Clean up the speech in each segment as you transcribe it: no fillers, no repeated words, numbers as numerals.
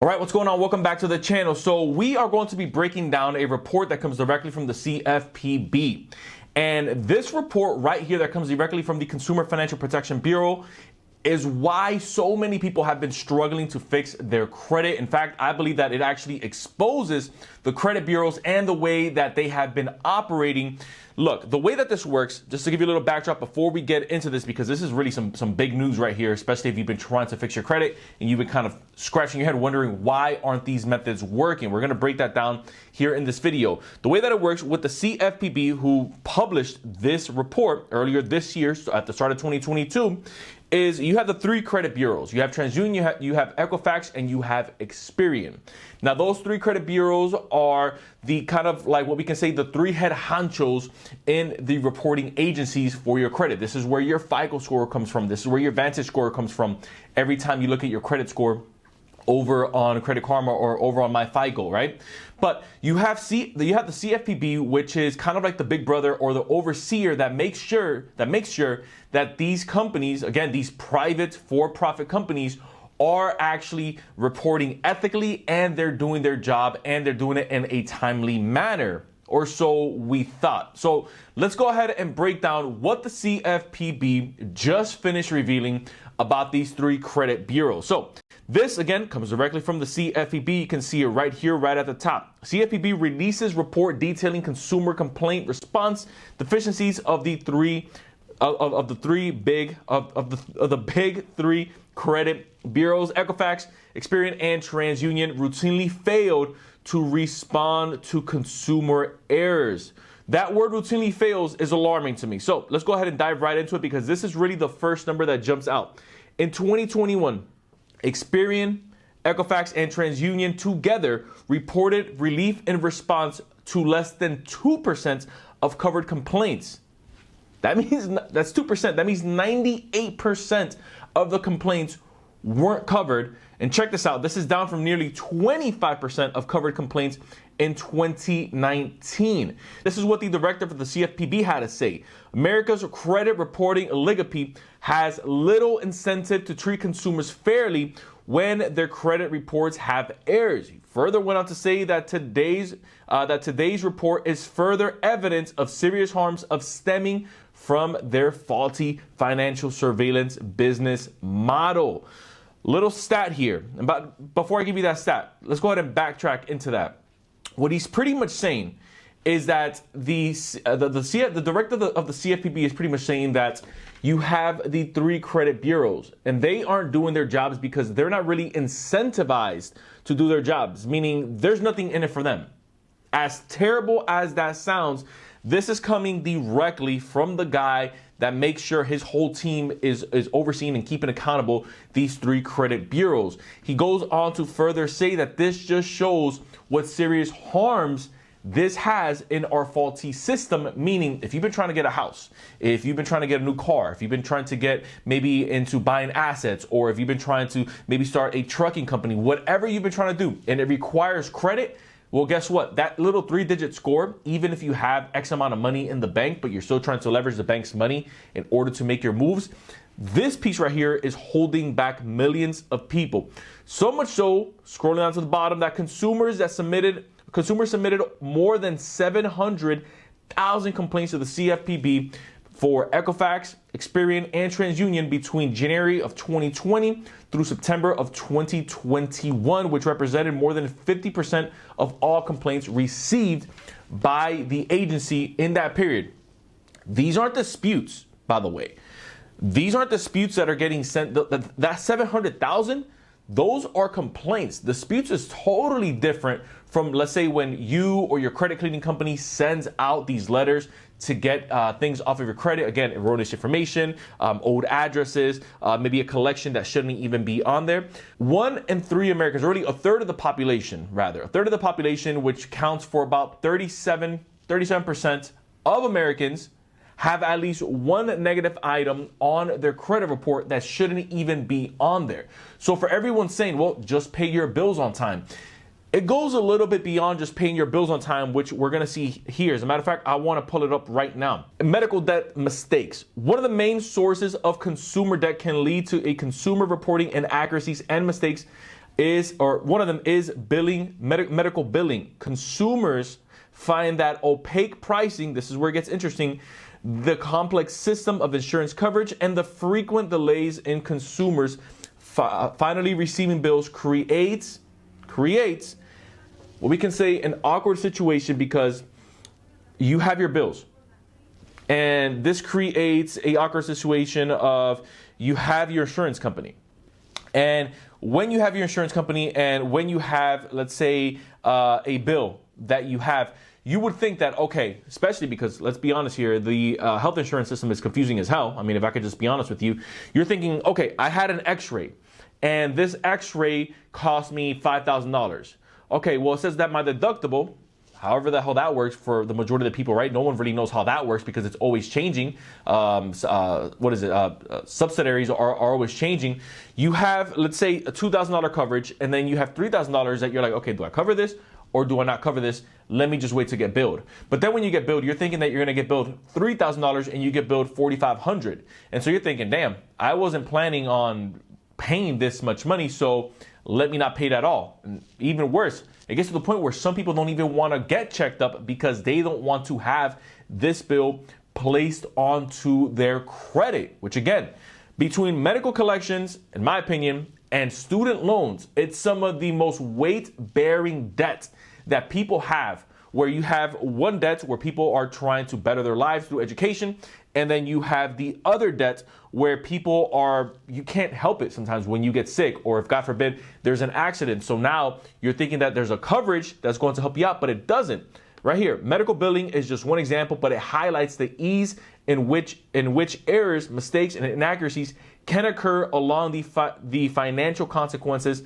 All right, what's going on? Welcome back to the channel. So we are going to be breaking down a report that comes directly from the CFPB. And this report right here that comes directly from the Consumer Financial Protection Bureau is why so many people have been struggling to fix their credit. In fact, I believe that it actually exposes the credit bureaus and the way that they have been operating. Look, the way that this works, just to give you a little backdrop before we get into this, because this is really some big news right here, especially if you've been trying to fix your credit and you've been kind of scratching your head wondering why aren't these methods working. We're going to break that down here in this video. The way that it works with the CFPB, who published this report earlier this year at the start of 2022, is you have the three credit bureaus. You have TransUnion, you have Equifax, and you have Experian. Now, those three credit bureaus are the kind of like what we can say the three head honchos in the reporting agencies for your credit. This is where your FICO score comes from. This is where your Vantage score comes from. Every time you look at your credit score over on Credit Karma or over on MyFICO, right? But you have the CFPB, which is kind of like the big brother or the overseer that makes sure that these companies, again, these private for-profit companies, are actually reporting ethically and they're doing their job and they're doing it in a timely manner. Or so we thought. So let's go ahead and break down what the CFPB just finished revealing about these three credit bureaus. So this, again, comes directly from the CFPB. You can see it right here, right at the top. CFPB releases report detailing consumer complaint response deficiencies of the big three credit bureaus. Equifax, Experian, and TransUnion routinely failed to respond to consumer errors. That word routinely fails is alarming to me. So let's go ahead and dive right into it because this is really the first number that jumps out. In 2021, Experian, Equifax, and TransUnion together reported relief in response to less than 2% of covered complaints. That means that's 2%. That means 98% of the complaints weren't covered. And check this out. This is down from nearly 25% of covered complaints in 2019. This is what the director for the CFPB had to say. America's credit reporting oligopoly has little incentive to treat consumers fairly when their credit reports have errors. He further went on to say that today's report is further evidence of serious harms of stemming from their faulty financial surveillance business model. Little stat here. But before I give you that stat, let's go ahead and backtrack into that. What he's pretty much saying is that the director of the CFPB is pretty much saying that you have the three credit bureaus and they aren't doing their jobs because they're not really incentivized to do their jobs, meaning there's nothing in it for them. As terrible as that sounds, this is coming directly from the guy that makes sure his whole team is overseeing and keeping accountable these three credit bureaus. He goes on to further say that this just shows what serious harms this has in our faulty system, meaning if you've been trying to get a house, if you've been trying to get a new car, if you've been trying to get maybe into buying assets, or if you've been trying to maybe start a trucking company, whatever you've been trying to do, and it requires credit, well, guess what? That little 3-digit score, even if you have X amount of money in the bank, but you're still trying to leverage the bank's money in order to make your moves, this piece right here is holding back millions of people. So much so, scrolling down to the bottom, that consumers submitted more than 700,000 complaints to the CFPB for Equifax, Experian, and TransUnion between January of 2020 through September of 2021, which represented more than 50% of all complaints received by the agency in that period. These aren't disputes, by the way. These aren't disputes that are getting sent. That 700,000, those are complaints. Disputes is totally different from, let's say, when you or your credit cleaning company sends out these letters to get things off of your credit. Again, erroneous information, old addresses, maybe a collection that shouldn't even be on there. 1 in 3 Americans, or really a third of the population, which counts for about 37% of Americans, have at least one negative item on their credit report that shouldn't even be on there. So for everyone saying, well, just pay your bills on time, it goes a little bit beyond just paying your bills on time, which we're going to see here. As a matter of fact, I want to pull it up right now. Medical debt mistakes. One of the main sources of consumer debt can lead to a consumer reporting inaccuracies and mistakes one of them is medical billing. Consumers find that opaque pricing, this is where it gets interesting, the complex system of insurance coverage and the frequent delays in consumers finally receiving bills creates what we can say an awkward situation, because you have your bills. And this creates a awkward situation of you have your insurance company. And when you have your insurance company and when you have, let's say, a bill that you have, you would think that, okay, especially because, let's be honest here, the health insurance system is confusing as hell. I mean, if I could just be honest with you, you're thinking, okay, I had an x-ray and this x-ray cost me $5,000. Okay, well, it says that my deductible, however the hell that works for the majority of the people, right? No one really knows how that works because it's always changing. Subsidiaries are always changing. You have, let's say, a $2,000 coverage, and then you have $3,000 that you're like, okay, do I cover this or do I not cover this? Let me just wait to get billed. But then when you get billed, you're thinking that you're gonna get billed $3,000 and you get billed $4,500. And so you're thinking, damn, I wasn't planning on paying this much money, so let me not pay that at all. And even worse, it gets to the point where some people don't even want to get checked up because they don't want to have this bill placed onto their credit, which again, between medical collections, in my opinion, and student loans, it's some of the most weight-bearing debt that people have, where you have one debt where people are trying to better their lives through education, and then you have the other debt where people are, you can't help it sometimes when you get sick, or if God forbid there's an accident. So now you're thinking that there's a coverage that's going to help you out, but it doesn't. Right here, medical billing is just one example, but it highlights the ease in which errors, mistakes, and inaccuracies can occur along the financial consequences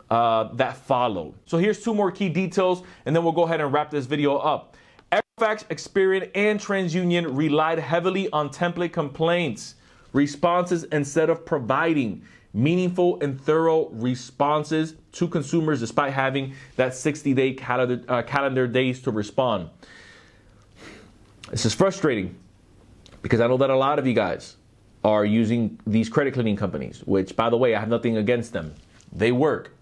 that follow. So here's two more key details, and then we'll go ahead and wrap this video up. Equifax, Experian, and TransUnion relied heavily on template complaints responses instead of providing meaningful and thorough responses to consumers, despite having that 60-day calendar days to respond. This is frustrating because I know that a lot of you guys are using these credit cleaning companies, which, by the way, I have nothing against them. They work.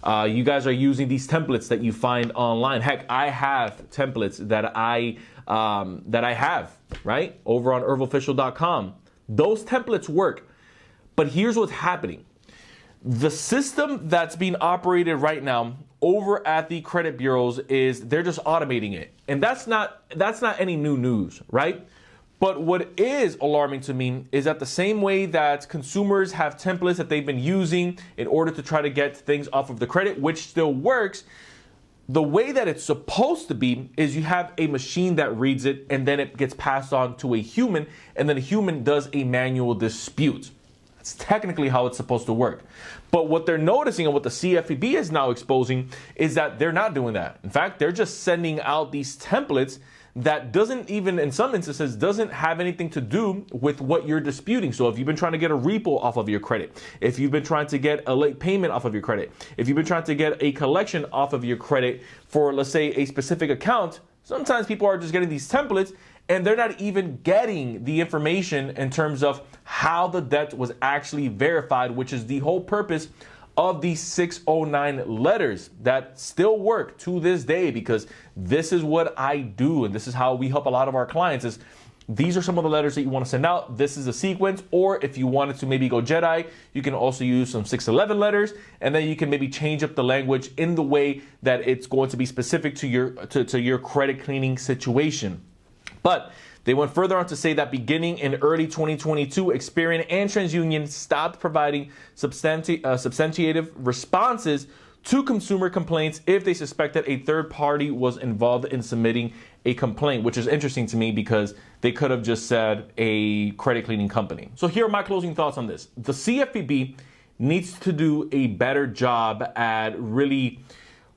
You guys are using these templates that you find online. Heck, I have templates that I have, right, over on irvofficial.com. Those templates work. But here's what's happening. The system that's being operated right now over at the credit bureaus is they're just automating it. And that's not any new news, right? But what is alarming to me is that the same way that consumers have templates that they've been using in order to try to get things off of the credit, which still works, the way that it's supposed to be is you have a machine that reads it and then it gets passed on to a human, and then a human does a manual dispute. That's technically how it's supposed to work. But what they're noticing and what the CFPB is now exposing is that they're not doing that. In fact, they're just sending out these templates that doesn't even, in some instances, doesn't have anything to do with what you're disputing. So if you've been trying to get a repo off of your credit, if you've been trying to get a late payment off of your credit, if you've been trying to get a collection off of your credit for, let's say, a specific account, sometimes people are just getting these templates and they're not even getting the information in terms of how the debt was actually verified, which is the whole purpose of these 609 letters that still work to this day, because this is what I do and this is how we help a lot of our clients. Is these are some of the letters that you want to send out. This is a sequence, or if you wanted to maybe go Jedi, you can also use some 611 letters, and then you can maybe change up the language in the way that it's going to be specific to your credit cleaning situation. But they went further on to say that beginning in early 2022, Experian and TransUnion stopped providing substantive responses to consumer complaints if they suspected a third party was involved in submitting a complaint, which is interesting to me because they could have just said a credit cleaning company. So here are my closing thoughts on this. The CFPB needs to do a better job at really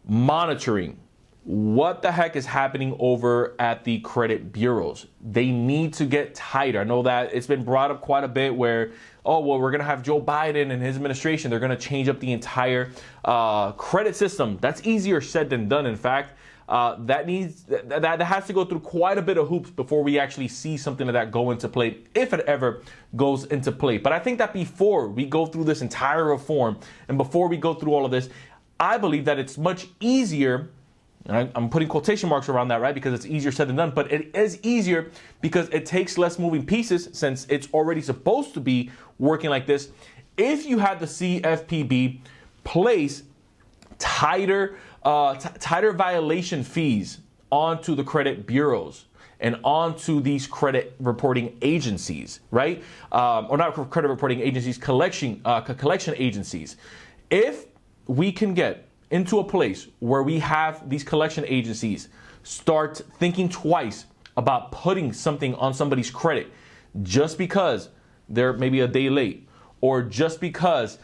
monitoring what the heck is happening over at the credit bureaus. They need to get tighter. I know that it's been brought up quite a bit where, oh, well, we're going to have Joe Biden and his administration. They're going to change up the entire credit system. That's easier said than done, in fact. that has to go through quite a bit of hoops before we actually see something of that go into play, if it ever goes into play. But I think that before we go through this entire reform and before we go through all of this, I believe that it's much easier, and I'm putting quotation marks around that, right? Because it's easier said than done, but it is easier because it takes less moving pieces since it's already supposed to be working like this. If you had the CFPB place tighter violation fees onto the credit bureaus and onto these credit reporting agencies, right? Or not credit reporting agencies, collection agencies. If we can get into a place where we have these collection agencies start thinking twice about putting something on somebody's credit just because they're maybe a day late, or just because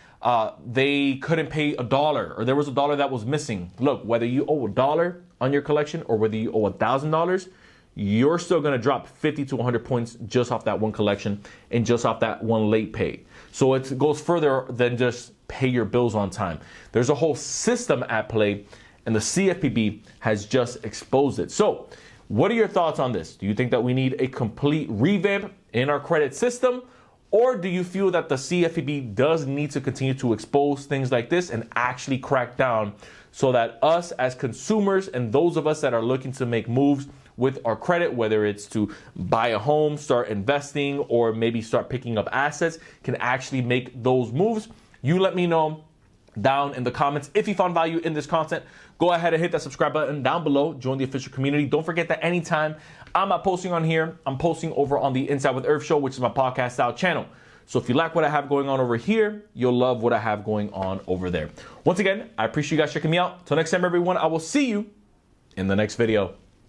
they couldn't pay $1 or there was $1 that was missing. Look, whether you owe $1 on your collection or whether you owe $1,000, you're still going to drop 50 to 100 points just off that one collection and just off that one late pay. So it goes further than just pay your bills on time. There's a whole system at play, and the CFPB has just exposed it. So what are your thoughts on this? Do you think that we need a complete revamp in our credit system? Or do you feel that the CFPB does need to continue to expose things like this and actually crack down so that us as consumers and those of us that are looking to make moves with our credit, whether it's to buy a home, start investing, or maybe start picking up assets, can actually make those moves? You let me know down in the comments. If you found value in this content, go ahead and hit that subscribe button down below. Join the official community. Don't forget that anytime I'm not posting on here, I'm posting over on the Inside with Irv show, which is my podcast style channel. So if you like what I have going on over here, you'll love what I have going on over there. Once again, I appreciate you guys checking me out. Till next time, everyone, I will see you in the next video.